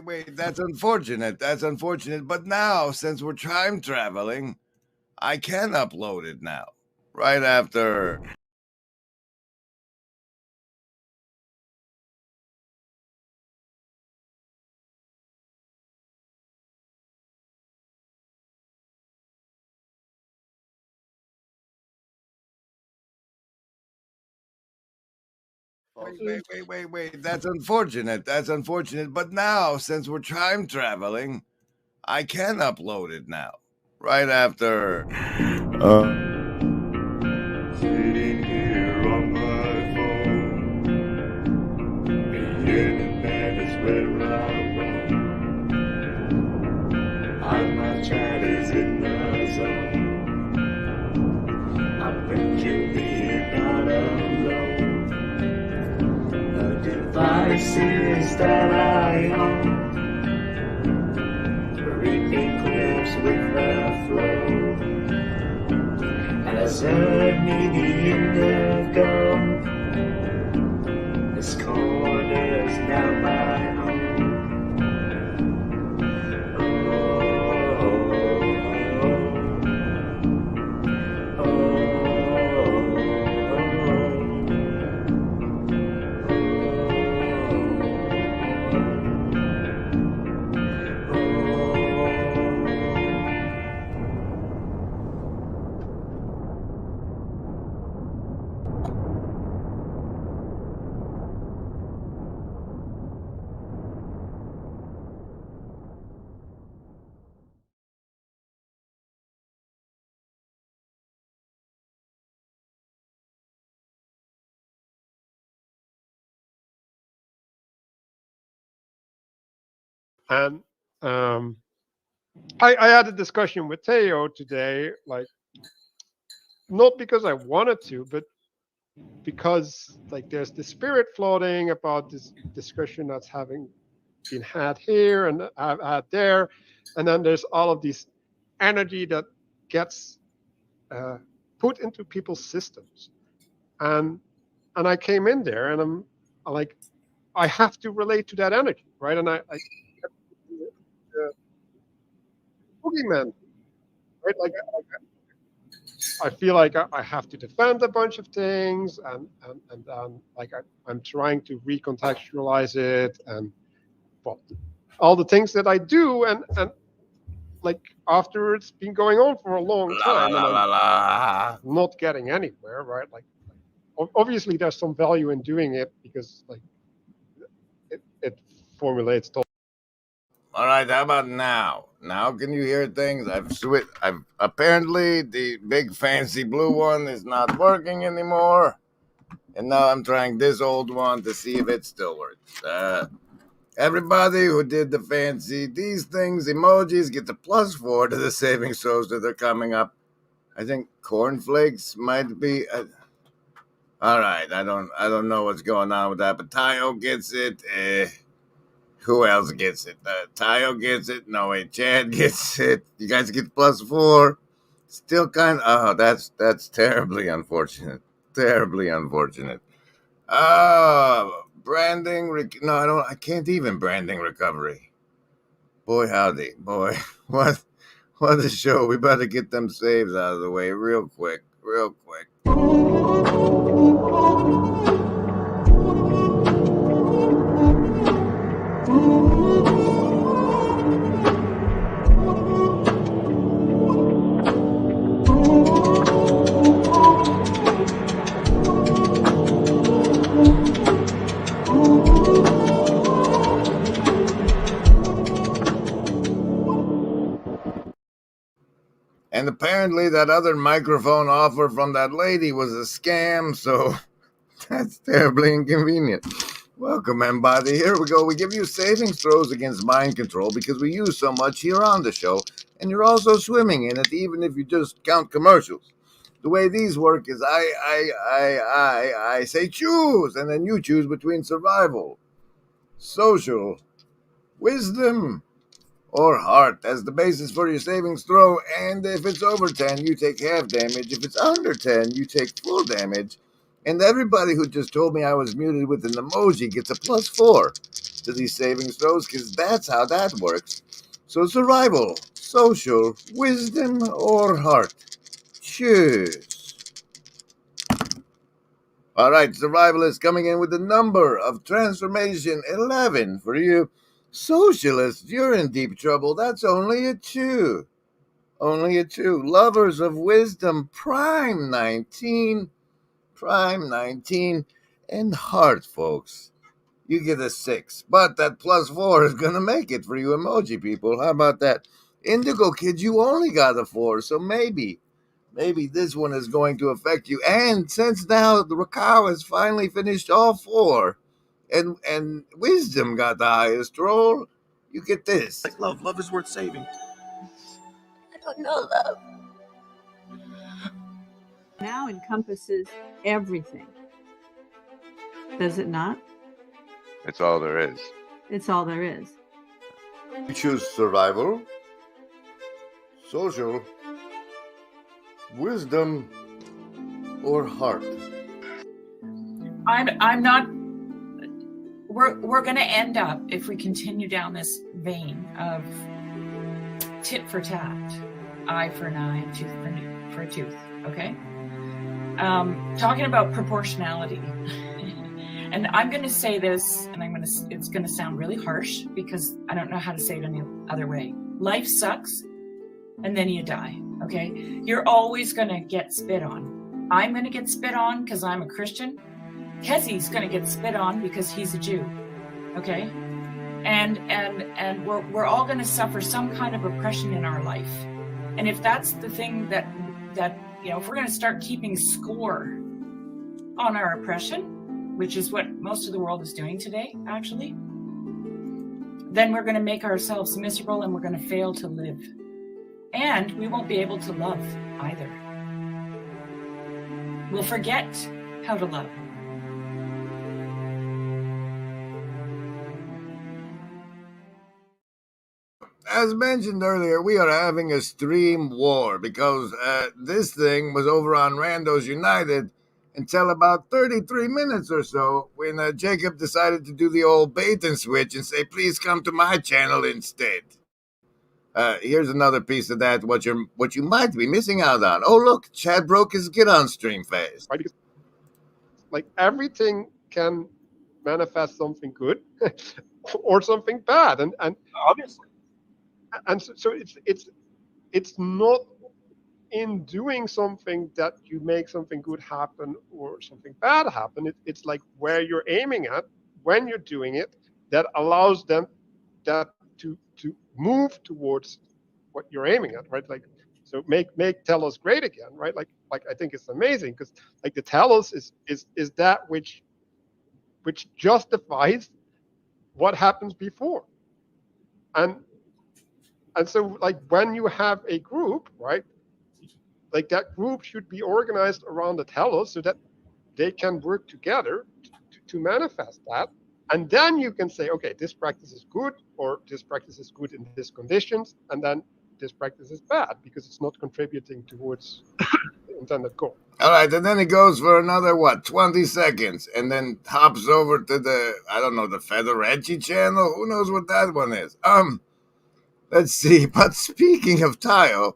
Wait. That's unfortunate. That's unfortunate. But now, since we're time traveling, I can upload it now. Right after. Wait. That's unfortunate. That's unfortunate. But now, since we're time traveling, I can upload it now. Right after. Sitting here on my phone, the internet is where I roam. And my chat is in the zone. I'm virtually not alone. The devices that I own, reading clips with the flow. As a needy indigo, this corner's now my home. And I had a discussion with Theo today, like not because I wanted to, but because like there's the spirit floating about this discussion that's having been had here and I've had there, and then there's all of this energy that gets put into people's systems, and I came in there and I'm like, I have to relate to that energy, right? And I boogeyman, right? Like I feel like I have to defend a bunch of things, and like I'm trying to recontextualize it, and well, all the things that I do, and like after it's been going on for a long time, and I'm not getting anywhere, right? Like obviously there's some value in doing it because like it formulates thought. All right, how about now? Now can you hear things? I've apparently the big fancy blue one is not working anymore, and now I'm trying this old one to see if it still works. Everybody who did the fancy these things, emojis, get the +4 to the saving throws that are coming up. I think cornflakes might be. All right, I don't know what's going on with that, but Tayo gets it. Who else gets it? Tayo gets it. No wait, Chad gets it. You guys get +4. Still kind of. Oh, that's terribly unfortunate. Terribly unfortunate. Branding. No, I don't. I can't even branding recovery. Boy, howdy, boy. What a show. We better get them saves out of the way real quick. Real quick. And apparently that other microphone offer from that lady was a scam, so that's terribly inconvenient. Welcome, everybody. Here we go. We give you savings throws against mind control because we use so much here on the show, and you're also swimming in it, even if you just count commercials. The way these work is I say choose, and then you choose between survival, social, wisdom, or heart as the basis for your savings throw, and if it's over 10, you take half damage. If it's under 10, you take full damage. And everybody who just told me I was muted with an emoji gets a +4. to these savings throws, because that's how that works. So survival, social, wisdom, or heart? Choose. All right, survival is coming in with the number of transformation 11 for you. Socialists, you're in deep trouble. That's only a 2. Only a 2. Lovers of wisdom, prime 19. Prime 19. And heart, folks, you get a 6. But that +4 is going to make it for you emoji people. How about that? Indigo kids, you only got a 4, so maybe this one is going to affect you. And since now the Rascal has finally finished all 4, and wisdom got the highest roll, you get this. Like love. Love is worth saving. I don't know love. Now encompasses everything. Does it not? It's all there is. It's all there is. You choose survival, social, wisdom, or heart. I'm not. We're going to end up, if we continue down this vein of tit for tat, eye for an eye, tooth for a tooth. Okay. Talking about proportionality, and I'm going to say this, and it's going to sound really harsh because I don't know how to say it any other way. Life sucks, and then you die. Okay, you're always going to get spit on. I'm going to get spit on because I'm a Christian. Kezzy's going to get spit on because he's a Jew. Okay, and we're all going to suffer some kind of oppression in our life. And if that's the thing that if we're going to start keeping score on our oppression, which is what most of the world is doing today, actually, then we're going to make ourselves miserable and we're going to fail to live. And we won't be able to love either. We'll forget how to love. As mentioned earlier, we are having a stream war because this thing was over on Randos United until about 33 minutes or so when Jacob decided to do the old bait and switch and say, please come to my channel instead. Here's another piece of that, what you might be missing out on. Oh, look, Chad broke his get on stream phase. Right? Because, like, everything can manifest something good or something bad, and Obviously. and so it's not in doing something that you make something good happen or something bad happen. It's like where you're aiming at when you're doing it that allows them that to move towards what you're aiming at, right? Like, so make Telos great again, right? Like I think it's amazing because like the Telos is that which justifies what happens before, and so like when you have a group, right? Like that group should be organized around the Telos so that they can work together to manifest that. And then you can say, okay, this practice is good, or this practice is good in these conditions, and then this practice is bad because it's not contributing towards the intended goal. All right, and then it goes for another, 20 seconds, and then hops over to the Federecci channel. Who knows what that one is? Let's see. But speaking of Tayo,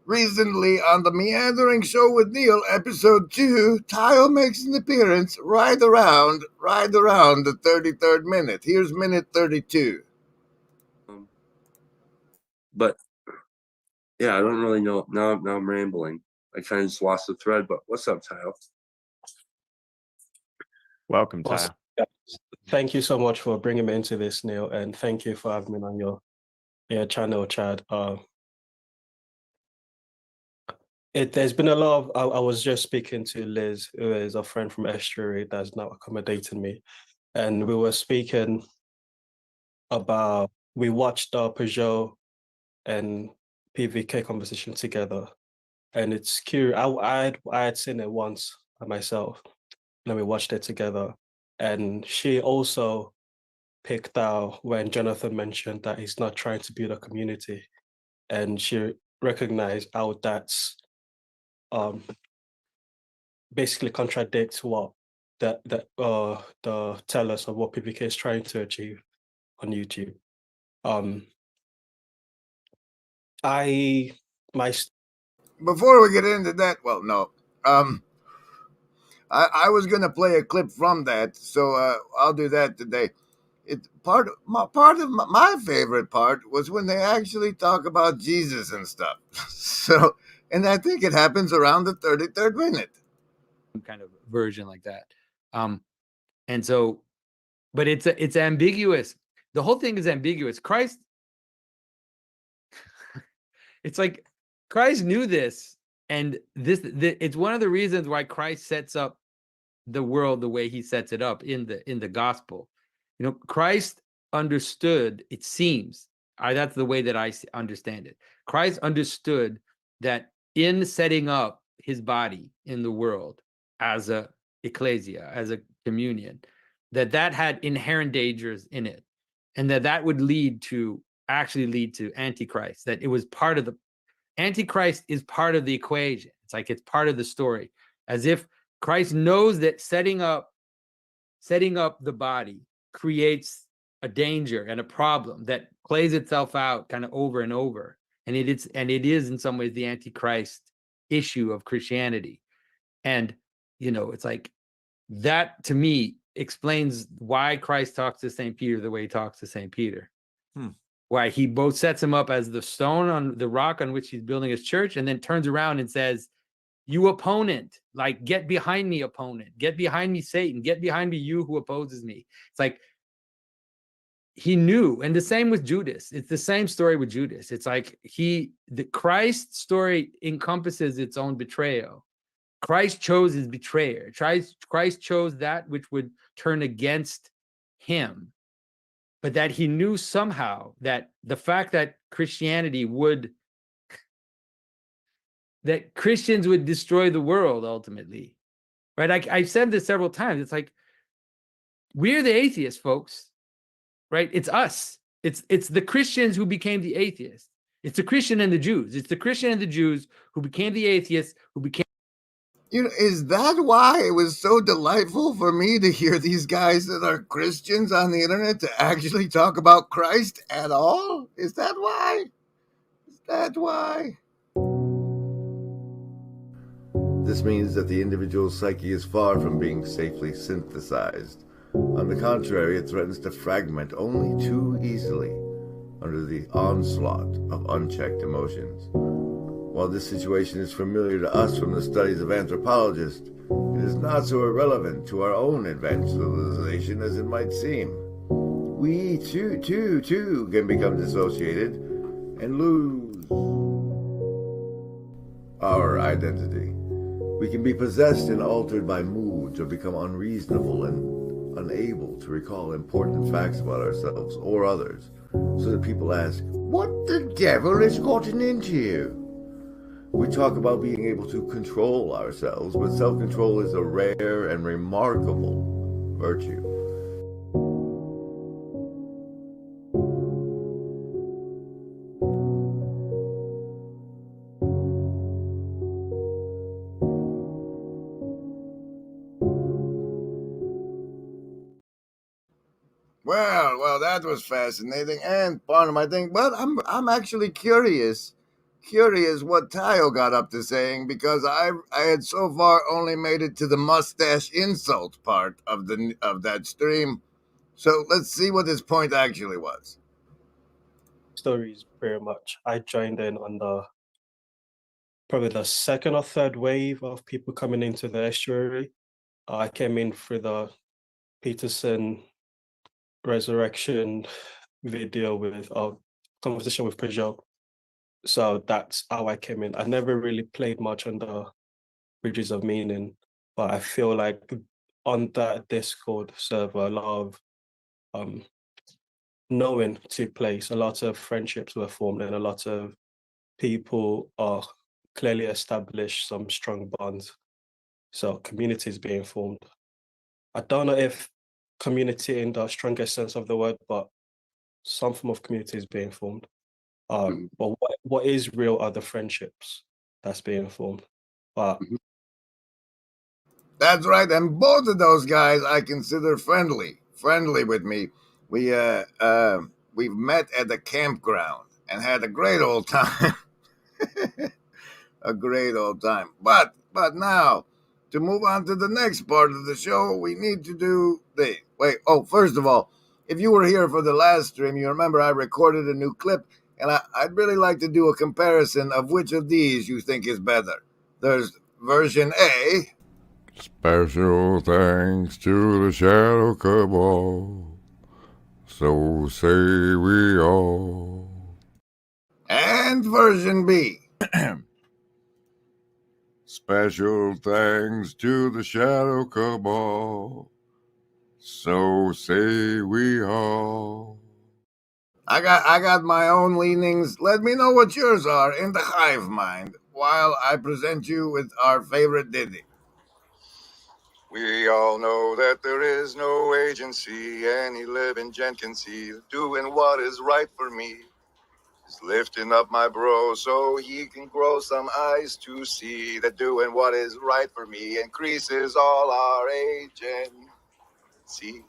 recently on the Meandering Show with Neil, episode 2, Tayo makes an appearance right around the 33rd minute. Here's minute 32. But yeah, I don't really know. Now I'm rambling. I kind of just lost the thread. But what's up, Tayo? Welcome, Tayo. Thank you so much for bringing me into this, Neil, and thank you for having me on your channel, Chad. There's been a lot of. I was just speaking to Liz, who is a friend from Artistry that's now accommodating me, and we were speaking about. We watched the Peugeot and PVK conversation together, and it's curious. I had seen it once by myself, and we watched it together. And she also picked out when Jonathan mentioned that he's not trying to build a community, and she recognized how that's basically contradicts what the tell us of what PPK is trying to achieve. on YouTube. Before we get into that, well, no. I was gonna play a clip from that, so I'll do that today. Part of my favorite part was when they actually talk about Jesus and stuff. So, and I think it happens around the 33rd minute. Kind of version like that. And so, but it's ambiguous. The whole thing is ambiguous. Christ, it's like Christ knew this, and it's one of the reasons why Christ sets up the world the way he sets it up in the gospel. You know, Christ understood, it seems, that's the way that I understand it. Christ understood that in setting up his body in the world as a ecclesia, as a communion, that had inherent dangers in it, and that would lead to Antichrist, that it was part of the Antichrist is part of the equation. It's like it's part of the story, as if Christ knows that setting up the body creates a danger and a problem that plays itself out kind of over and over. And it is in some ways the Antichrist issue of Christianity. And, you know, it's like that to me explains why Christ talks to St. Peter the way he talks to St. Peter. Why he both sets him up as the stone on the rock on which he's building his church, and then turns around and says, "You opponent, like, get behind me, opponent. Get behind me, Satan. Get behind me, you who opposes me." It's like he knew. And the same with Judas. It's the same story with Judas. It's like the Christ story encompasses its own betrayal. Christ chose his betrayer. Christ chose that which would turn against him. But that he knew somehow that the fact that that Christians would destroy the world ultimately, right? I've said this several times. It's like, we're the atheists, folks, right? It's us. It's the Christians who became the atheists. It's the Christian and the Jews. It's the Christian and the Jews who became the atheists, who became. You know, is that why it was so delightful for me to hear these guys that are Christians on the internet to actually talk about Christ at all? Is that why? Is that why? This means that the individual psyche is far from being safely synthesized. On the contrary, it threatens to fragment only too easily under the onslaught of unchecked emotions. While this situation is familiar to us from the studies of anthropologists, it is not so irrelevant to our own advanced civilization as it might seem. We too can become dissociated and lose our identity. We can be possessed and altered by moods, or become unreasonable and unable to recall important facts about ourselves or others, so that people ask, "What the devil has gotten into you?" We talk about being able to control ourselves, but self-control is a rare and remarkable virtue. Well, that was fascinating and part of my thing. But I'm actually curious what Tayo got up to saying, because I had so far only made it to the mustache insult part of that stream. So let's see what his point actually was. Stories very much. I joined in on probably the second or third wave of people coming into the estuary. I came in through the Peterson resurrection video with a conversation with Peugeot. So that's how I came in. I never really played much on the Bridges of Meaning, but I feel like on that Discord server, a lot of knowing took place, a lot of friendships were formed, and a lot of people are clearly established some strong bonds. So communities being formed. I don't know if community in the strongest sense of the word, but some form of community is being formed. But what is real are the friendships that's being formed. That's right, and both of those guys I consider friendly with me. we've met at the campground and had a great old time. A great old time. But now, to move on to the next part of the show, we need to do the wait. Oh, first of all, if you were here for the last stream, you remember I recorded a new clip, and I'd really like to do a comparison of which of these you think is better. There's version A. Special thanks to the Shadow Cabal. So say we all. And version B. Special thanks to the Shadow Cabal. So say we all. I got my own leanings. Let me know what yours are in the hive mind while I present you with our favorite ditty. We all know that there is no agency any living gent can see doing what is right for me. Is lifting up my bro so he can grow some eyes to see that doing what is right for me increases all our agency.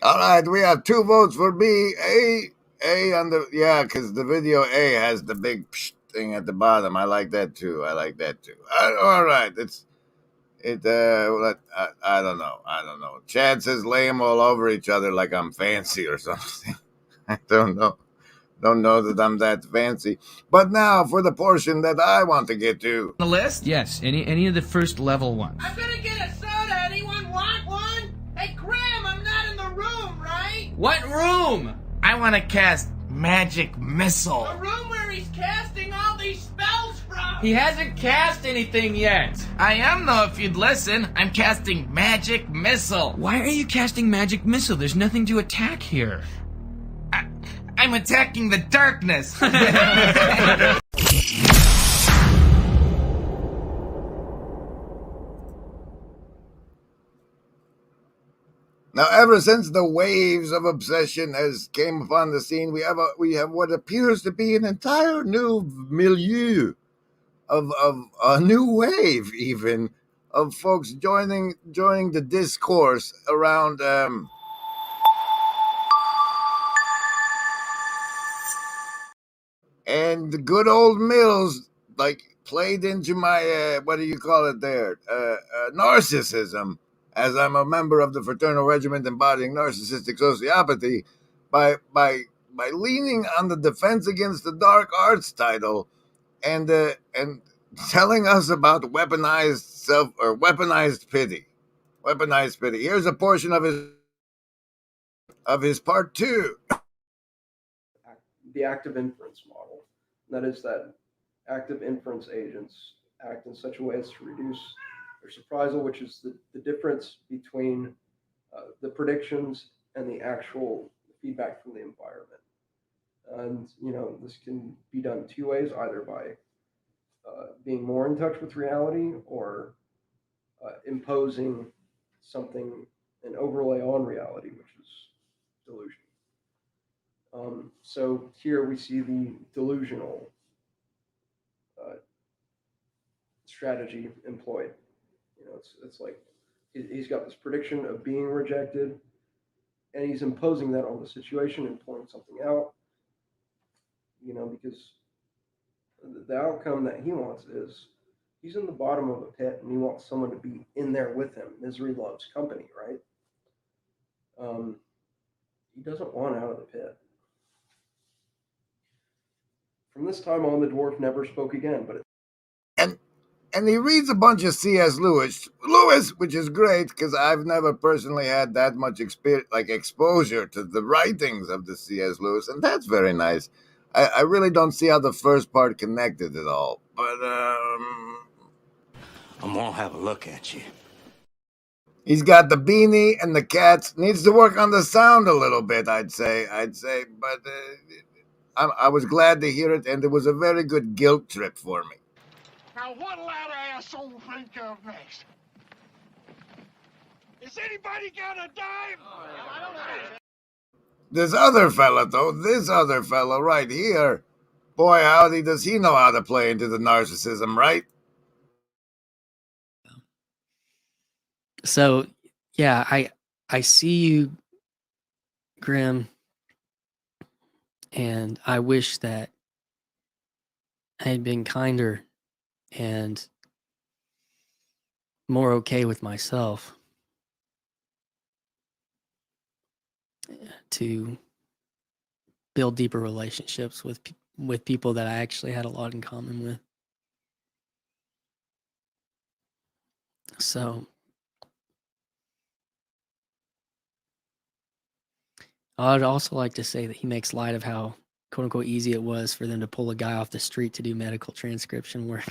All right, we have 2 votes for B. A on the because the video A has the big psh thing at the bottom. I like that too. All right, I don't know. Chad says lay them all over each other like I'm fancy or something. I don't know. Don't know that I'm that fancy. But now for the portion that I want to get to. The list? Yes, any of the first level ones. I'm gonna get a soda. Anyone want one? Hey, Graham, I'm not in the room, right? What room? I want to cast Magic Missile. The room where he's casting all these spells from. He hasn't cast anything yet. I am, though, if you'd listen. I'm casting Magic Missile. Why are you casting Magic Missile? There's nothing to attack here. I'm attacking the darkness. Now, ever since the waves of obsession has came upon the scene, we have what appears to be an entire new milieu of a new wave, even of folks joining the discourse around. And the good old Mills, like, played into my, what do you call it there? Narcissism, as I'm a member of the fraternal regiment embodying narcissistic sociopathy, by leaning on the Defense Against the Dark Arts title and telling us about weaponized pity. Weaponized pity. Here's a portion of his part 2. The active inference model. That is that active inference agents act in such a way as to reduce their surprisal, which is the difference between the predictions and the actual feedback from the environment. And, this can be done 2 ways, either by being more in touch with reality or imposing something, an overlay on reality, which is delusion. So here we see the delusional strategy employed. It's like he's got this prediction of being rejected, and he's imposing that on the situation and pulling something out. Because the outcome that he wants is he's in the bottom of a pit, and he wants someone to be in there with him. Misery loves company, right? He doesn't want out of the pit. From this time on, the dwarf never spoke again. And he reads a bunch of C.S. Lewis, which is great because I've never personally had that much exposure to the writings of the C.S. Lewis, and that's very nice. I really don't see how the first part connected at all, but I'm gonna have a look at you. He's got the beanie and the cats. Needs to work on the sound a little bit, I'd say, but. I was glad to hear it, and it was a very good guilt trip for me. Now, what'll that asshole think of next? Is anybody got a dime? I don't know. This other fella right here, boy, howdy, does he know how to play into the narcissism, right? So, yeah, I see you, Grim, and I wish that I had been kinder and more okay with myself to build deeper relationships with people that I actually had a lot in common with. So I'd also like to say that he makes light of how quote unquote easy it was for them to pull a guy off the street to do medical transcription work,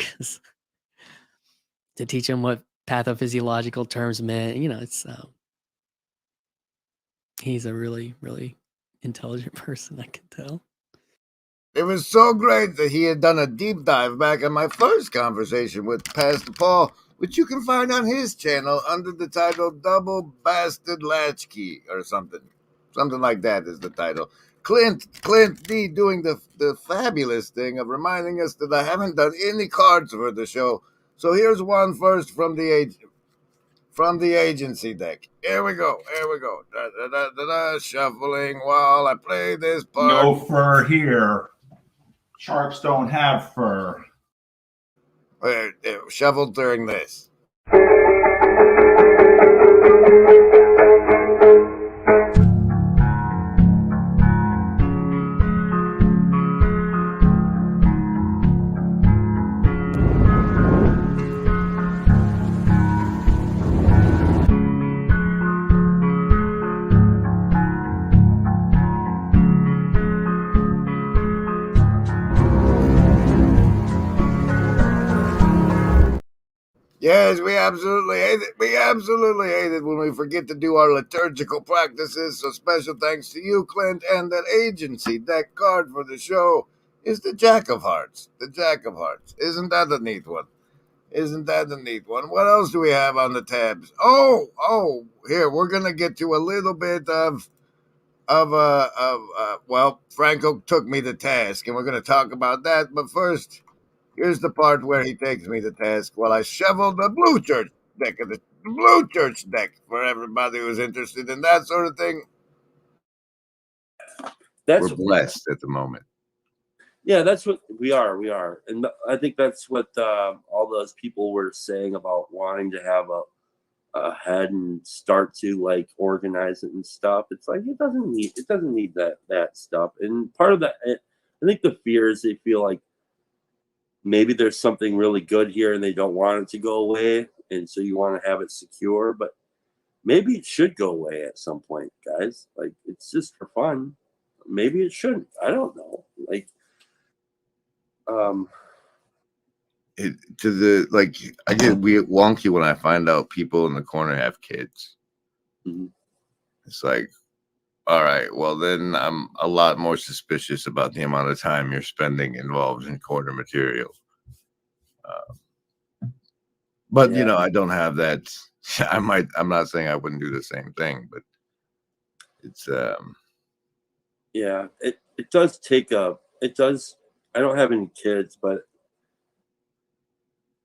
to teach him what pathophysiological terms meant. You know, it's he's a really, really intelligent person, I can tell. It was so great that he had done a deep dive back on my first conversation with Pastor Paul, which you can find on his channel under the title Double Bastard Latchkey or something. Something like that is the title. Clint D doing the fabulous thing of reminding us that I haven't done any cards for the show. So here's one first from the agency deck. Here we go. Da, da, da, da, da, shuffling while I play this part. No fur here. Sharks don't have fur. Shuffled during this. Yes, we absolutely hate it. We absolutely hate it when we forget to do our liturgical practices. So special thanks to you, Clint, and that agency. That card for the show is the Jack of Hearts. The Jack of Hearts. Isn't that a neat one? What else do we have on the tabs? Oh, here, we're going to get to a little bit well, Franco took me to task, and we're going to talk about that. But first, here's the part where he takes me to task while I shovel the Blue Church deck of the Blue Church deck for everybody who's interested in that sort of thing. We're blessed at the moment. Yeah, that's what we are, and I think that's what all those people were saying about wanting to have a head and start to like organize it and stuff. It's like it doesn't need that stuff. And part of that, I think the fear is they feel like maybe there's something really good here and they don't want it to go away, and so you want to have it secure. But maybe it should go away at some point, guys. Like it's just for fun. Maybe it shouldn't. I don't know. Like. I get weird wonky when I find out people in the corner have kids. Mm-hmm. It's like, all right, well then I'm a lot more suspicious about the amount of time you're spending involved in corner material. But yeah. You know, I don't have that. I'm not saying I wouldn't do the same thing, but it's yeah, it does take it does. I don't have any kids, but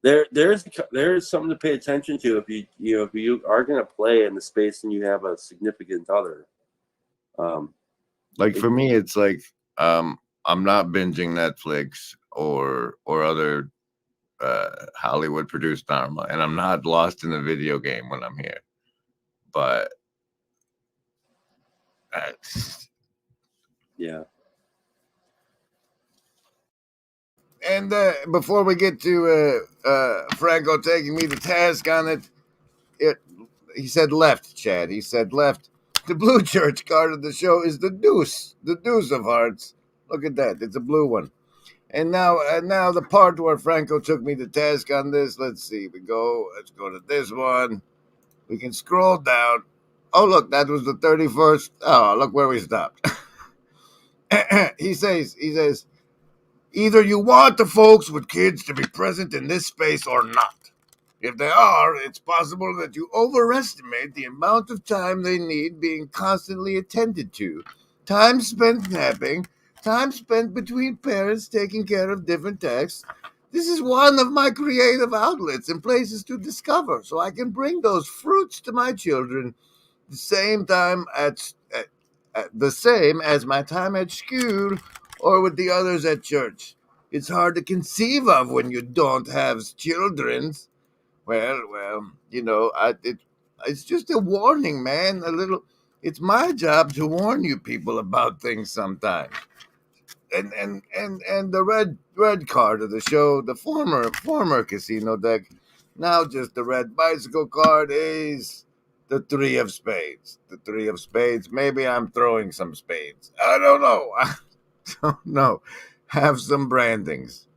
there's something to pay attention to if you are going to play in the space and you have a significant other. Like for me, it's like I'm not binging Netflix or other Hollywood produced drama, and I'm not lost in a video game when I'm here. But yeah. And before we get to Franco taking me to task on it, he said left, Chad. He said left. The Blue Church card of the show is the Deuce of Hearts. Look at that. It's a blue one. And now the part where Franco took me to task on this. Let's see. Let's go to this one. We can scroll down. Oh, look, that was the 31st. Oh, look where we stopped. He says, either you want the folks with kids to be present in this space or not. If they are, it's possible that you overestimate the amount of time they need being constantly attended to. Time spent napping, time spent between parents taking care of different tasks. This is one of my creative outlets and places to discover, so I can bring those fruits to my children. the same time at the same as my time at school or with the others at church. It's hard to conceive of when you don't have children. Well, it's just a warning, man. It's my job to warn you people about things sometimes. And the red card of the show, the former casino deck, now just the red bicycle card is the three of spades. The three of spades. Maybe I'm throwing some spades. I don't know. I don't know. Have some brandings.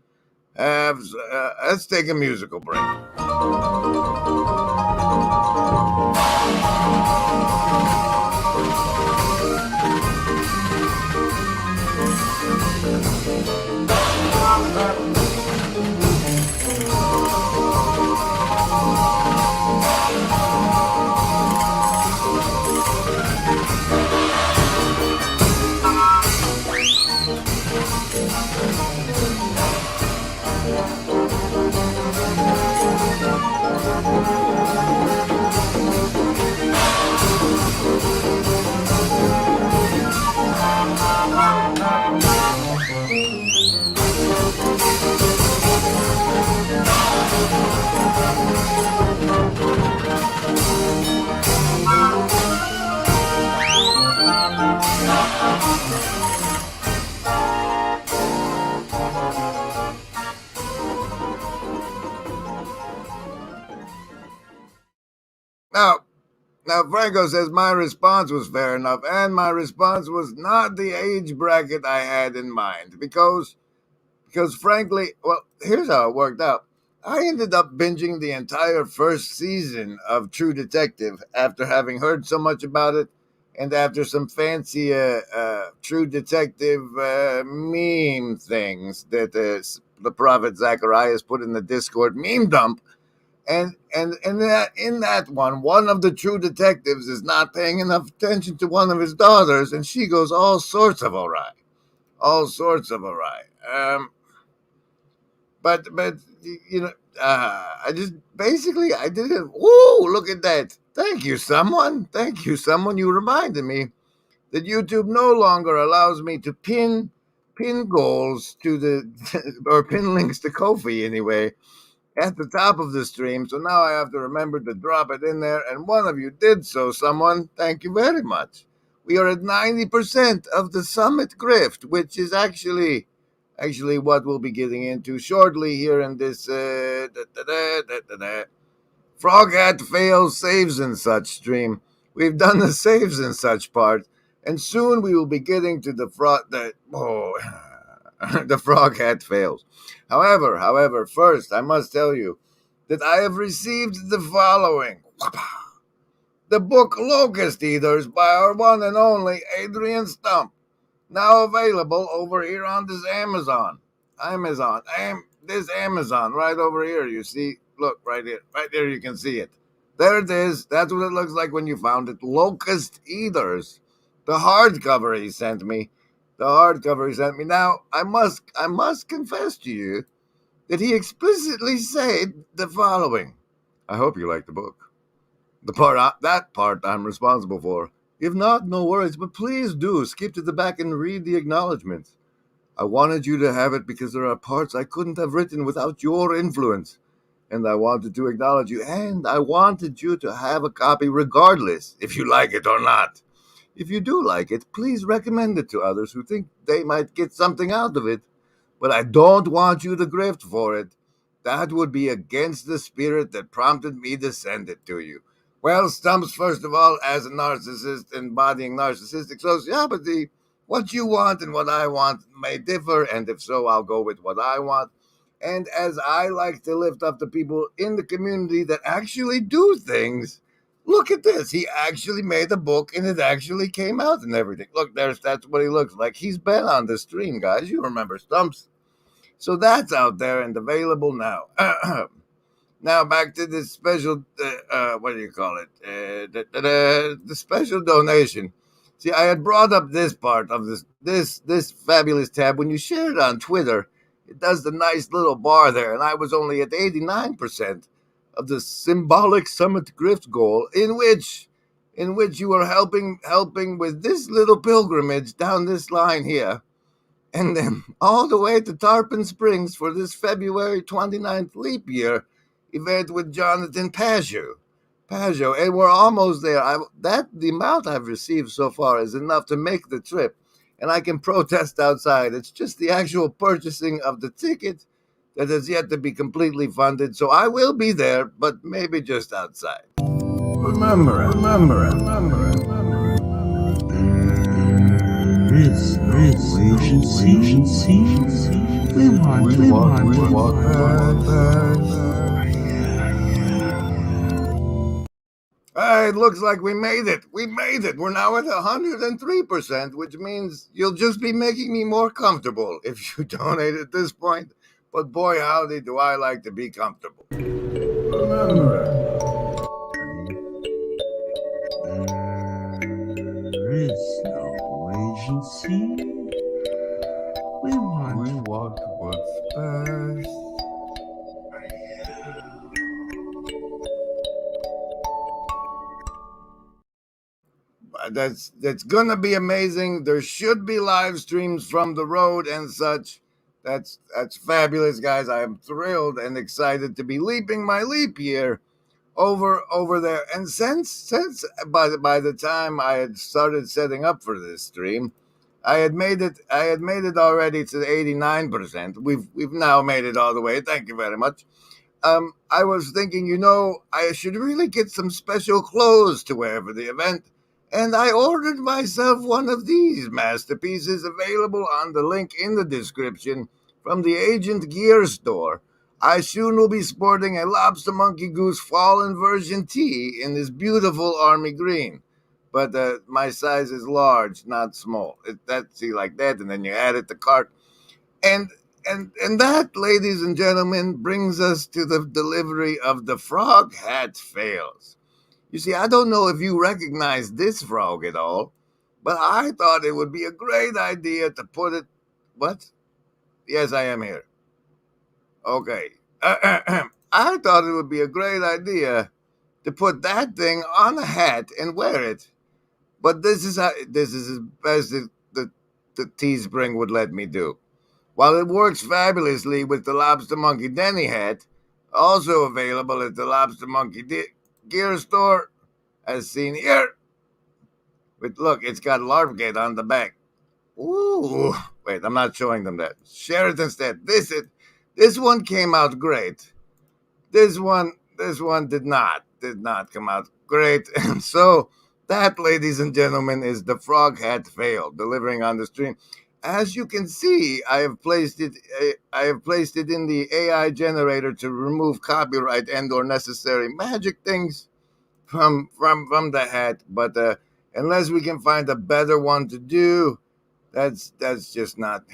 Let's take a musical break. Now, Franco says my response was fair enough, and my response was not the age bracket I had in mind, because frankly, well, here's how it worked out. I ended up binging the entire first season of True Detective after having heard so much about it, and after some fancy True Detective meme things that the Prophet Zacharias put in the Discord meme dump. And in that one of the true detectives is not paying enough attention to one of his daughters, and she goes all sorts of awry. But I just basically I did it. Ooh, look at that! Thank you, someone. You reminded me that YouTube no longer allows me to pin goals to the or pin links to Ko-fi anyway at the top of the stream, so now I have to remember to drop it in there, and one of you did so, someone. Thank you very much. We are at 90% of the summit grift, which is actually what we'll be getting into shortly here in this Frog Hat Fails Saves and Such stream. We've done the saves and such part, and soon we will be getting to the the Frog Hat Fails. However, first I must tell you that I have received the following. The book Locust Eaters by our one and only Adrian Stump, now available over here on this Amazon right over here. You see, look right there, you can see it. There it is. That's what it looks like when you found it. Locust Eaters, the hardcover he sent me. Now, I must confess to you that he explicitly said the following. I hope you like the book. That part I'm responsible for. If not, no worries, but please do skip to the back and read the acknowledgments. I wanted you to have it because there are parts I couldn't have written without your influence. And I wanted to acknowledge you, and I wanted you to have a copy regardless if you like it or not. If you do like it, please recommend it to others who think they might get something out of it. But I don't want you to grift for it. That would be against the spirit that prompted me to send it to you. Well, Stumps, first of all, as a narcissist embodying narcissistic sociopathy, what you want and what I want may differ, and if so, I'll go with what I want. And as I like to lift up the people in the community that actually do things, look at this. He actually made a book, and it actually came out and everything. Look, that's what he looks like. He's been on the stream, guys. You remember Stumps. So that's out there and available now. Now back to this special, what do you call it? The special donation. See, I had brought up this part of this fabulous tab when you share it on Twitter. It does the nice little bar there, and I was only at 89% of the symbolic summit grift goal, in which in which you are helping with this little pilgrimage down this line here, and then all the way to Tarpon Springs for this February 29th leap year event with Jonathan Pajot. And we're almost there. The amount I've received so far is enough to make the trip, and I can protest outside. It's just the actual purchasing of the ticket that has yet to be completely funded, so I will be there, but maybe just outside. Remember it. It looks like we made it. We're now at 103%, which means you'll just be making me more comfortable if you donate at this point. But boy, howdy, do I like to be comfortable. Remember it. There is no agency. We want what's best. That's gonna be amazing. There should be live streams from the road and such. That's fabulous, guys. I am thrilled and excited to be leaping my leap year over there. And since by the time I had started setting up for this stream, I had made it already to 89%. We've now made it all the way. Thank you very much. I was thinking, I should really get some special clothes to wear for the event. And I ordered myself one of these masterpieces, available on the link in the description, from the Agent Gear store. I soon will be sporting a Lobster Monkey Goose Fallen version tee in this beautiful army green. But my size is large, not small. See, like that, and then you add it to cart. And that, ladies and gentlemen, brings us to the delivery of the Frog Hat Fails. You see, I don't know if you recognize this frog at all, but I thought it would be a great idea to put it... What? Yes, I am here. Okay. I thought it would be a great idea to put that thing on a hat and wear it. But this is as best as the Teespring would let me do. While it works fabulously with the Lobster Monkey Denny hat, also available at the Lobster Monkey Gear store, as seen here. But look, it's got Larpgate on the back. Ooh, wait, I'm not showing them that. Share it instead. This one came out great. This one did not come out great. And so that, ladies and gentlemen, is the Frog Hat Fail, delivering on the stream. As you can see, I have placed it in the AI generator to remove copyright and/or necessary magic things from the hat. But unless we can find a better one to do, that's just not.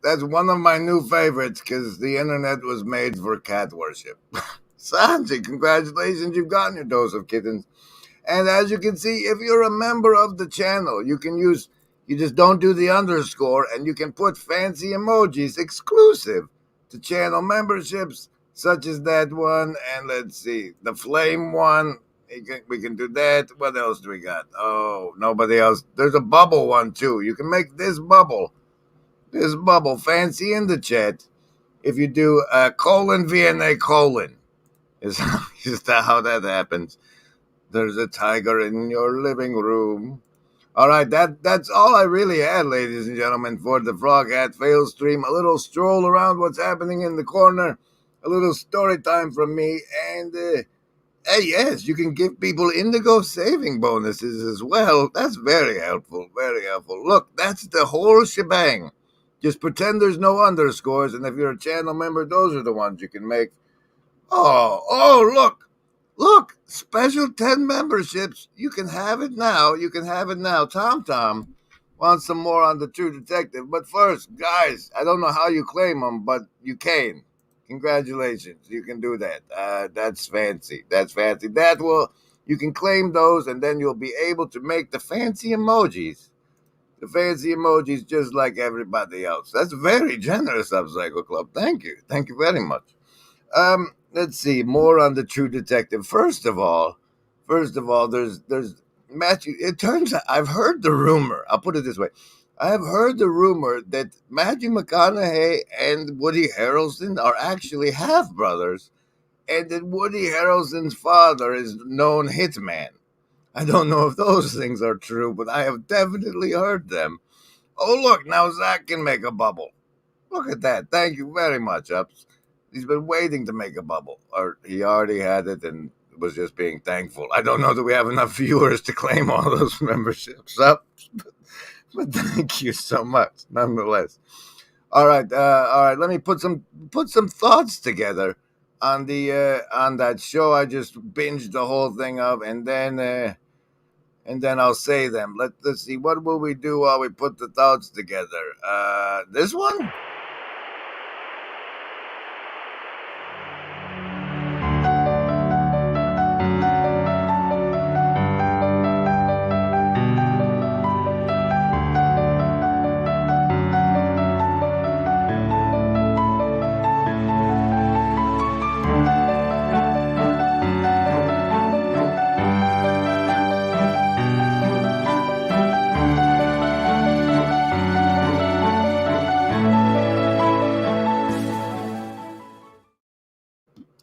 That's one of my new favorites, because the internet was made for cat worship. Sanji, congratulations, you've gotten your dose of kittens. And as you can see, if you're a member of the channel, you just don't do the underscore, and you can put fancy emojis exclusive to channel memberships, such as that one, and let's see, the flame one. We can do that. What else do we got? Oh, nobody else. There's a bubble one too. You can make this bubble fancy in the chat if you do : VNA : is how Is that how that happens? There's a tiger in your living room. All right, that's all I really had, ladies and gentlemen, for the Frog Hat Fail Stream. A little stroll around what's happening in the corner, a little story time from me, and hey, yes, you can give people indigo saving bonuses as well. That's very helpful, very helpful. Look, that's the whole shebang. Just pretend there's no underscores, and if you're a channel member, those are the ones you can make. Oh, look, special 10 memberships. You can have it now. You can have it now. Tom wants some more on the True Detective. But first, guys, I don't know how you claim them, but you can. Congratulations. You can do that. That's fancy. That's fancy. You can claim those, and then you'll be able to make the fancy emojis. The fancy emojis just like everybody else. That's very generous of Psycho Club. Thank you. Thank you very much. Let's see more on the True Detective. First of all, there's Matthew. It turns out I've heard the rumor. I'll put it this way: I have heard the rumor that Matthew McConaughey and Woody Harrelson are actually half brothers, and that Woody Harrelson's father is known hitman. I don't know if those things are true, but I have definitely heard them. Oh, look, now Zach can make a bubble. Look at that. Thank you very much, Ups. He's been waiting to make a bubble, or he already had it and was just being thankful. I don't know that we have enough viewers to claim all those memberships up, but thank you so much, nonetheless. All right. Let me put some thoughts together on that show I just binged the whole thing of, and then I'll say them. Let's see. What will we do while we put the thoughts together? This one.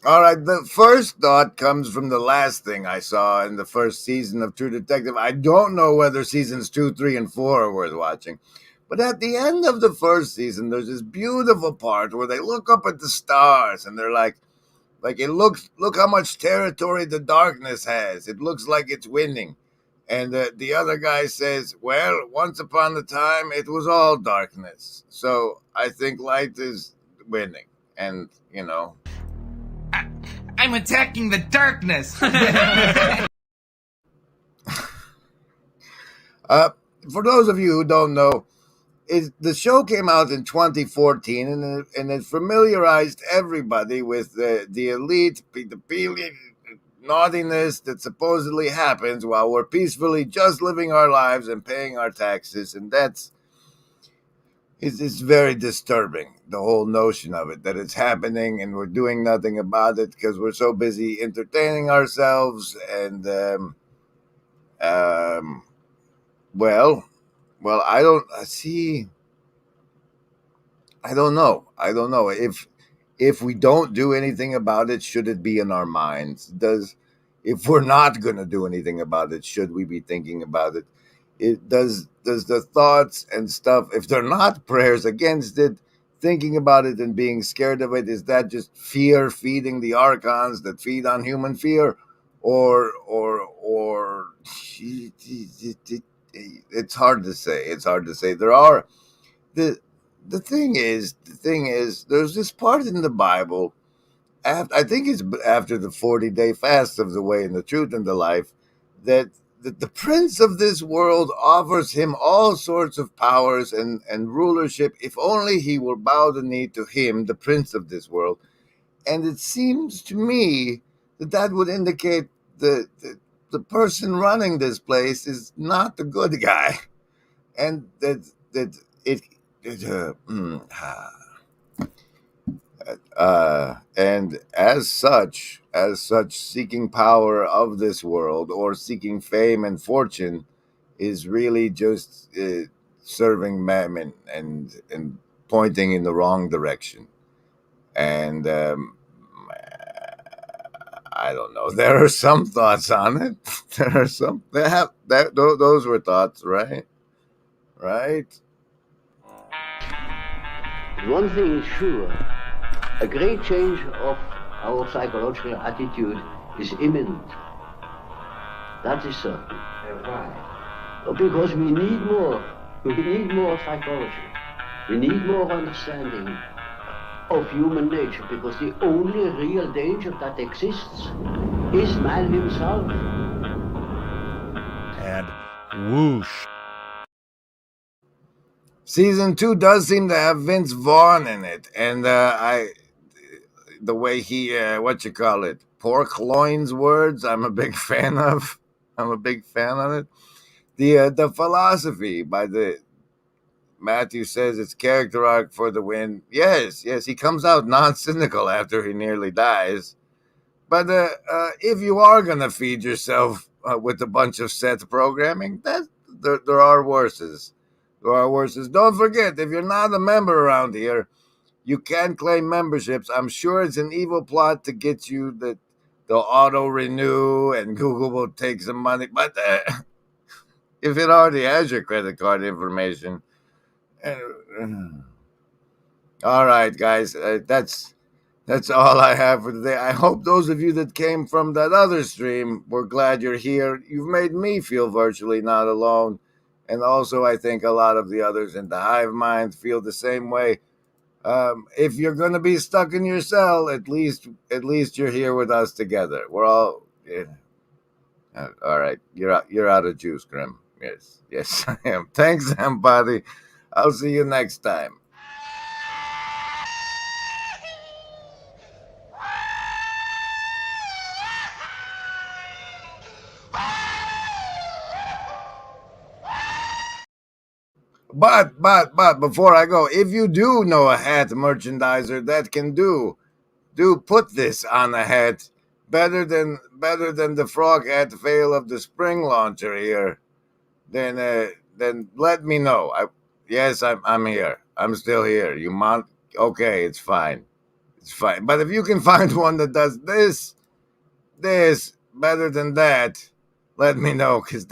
All right, the first thought comes from the last thing I saw in the first season of True Detective. I don't know whether seasons 2, 3, and 4 are worth watching, but at the end of the first season, there's this beautiful part where they look up at the stars and they're like look how much territory the darkness has. It looks like it's winning. And the other guy says, well, once upon a time, it was all darkness. So I think light is winning. And, I'm attacking the darkness. For those of you who don't know, the show came out in 2014, and it familiarized everybody with the elite, the naughtiness that supposedly happens while we're peacefully just living our lives and paying our taxes, and it's very disturbing, the whole notion of it, that it's happening and we're doing nothing about it because we're so busy entertaining ourselves. And well, I don't see. I don't know. If we don't do anything about it, should it be in our minds? If we're not going to do anything about it, should we be thinking about it? Does the thoughts and stuff, if they're not prayers against it, thinking about it and being scared of it, is that just fear feeding the archons that feed on human fear, or it's hard to say. It's hard to say. There are the thing is, there's this part in the Bible, I think it's after the 40-day fast of the way and the truth and the life, that the prince of this world offers him all sorts of powers and rulership if only he will bow the knee to him, the prince of this world. And it seems to me that would indicate the person running this place is not the good guy, and that it and as such, seeking power of this world or seeking fame and fortune is really just serving mammon and pointing in the wrong direction. And I don't know. There are some thoughts on it. There are some. They have that. Those were thoughts, right? Right. One thing is sure, a great change of our psychological attitude is imminent. That is certain. Why? Because we need more. We need more psychology. We need more understanding of human nature, because the only real danger that exists is man himself. And whoosh. Season 2 does seem to have Vince Vaughn in it, and the way he what you call it, pork loins words, I'm a big fan of. I'm a big fan of it. The philosophy by the Matthew says it's character arc for the win. Yes, he comes out non-cynical after he nearly dies. But if you are gonna feed yourself with a bunch of set programming, there are worses. There are worses. Don't forget, if you're not a member around here, you can claim memberships. I'm sure it's an evil plot to get you that they'll auto renew and Google will take some money. But if it already has your credit card information. All right, guys, that's all I have for today. I hope those of you that came from that other stream were glad you're here. You've made me feel virtually not alone. And also, I think a lot of the others in the hive mind feel the same way. If you're going to be stuck in your cell, at least you're here with us together. We're all, yeah. All right. You're out of juice, Grim. Yes, I am. Thanks, everybody. I'll see you next time. But before I go, if you do know a hat merchandiser that can do put this on a hat better than the frog hat fail of the spring launcher here, then let me know. I'm here. I'm still here. Okay, it's fine. It's fine. But if you can find one that does this better than that, let me know, because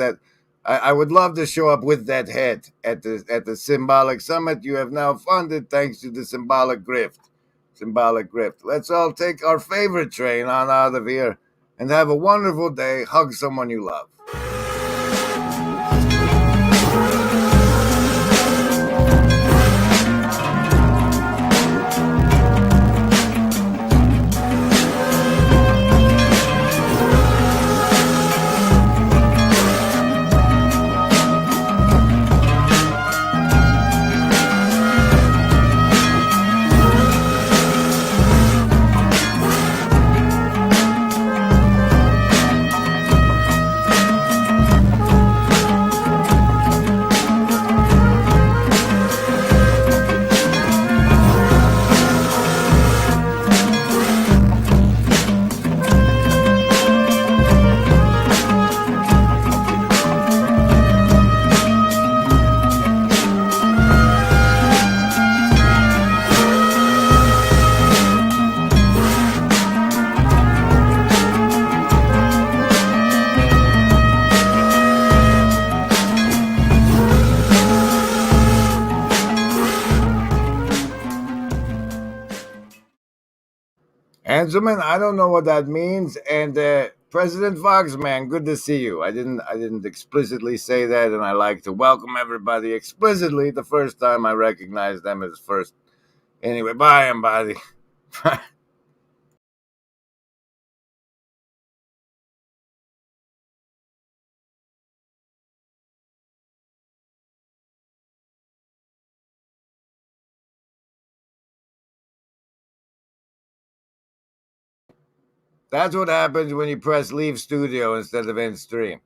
I would love to show up with that hat at the Symbolic Summit you have now funded thanks to the Symbolic Grift. Symbolic Grift. Let's all take our favorite train on out of here and have a wonderful day. Hug someone you love. Gentlemen, I don't know what that means. And President Foxman, good to see you. I didn't explicitly say that, and I like to welcome everybody explicitly the first time I recognize them as first. Anyway, bye, everybody. That's what happens when you press leave studio instead of end stream.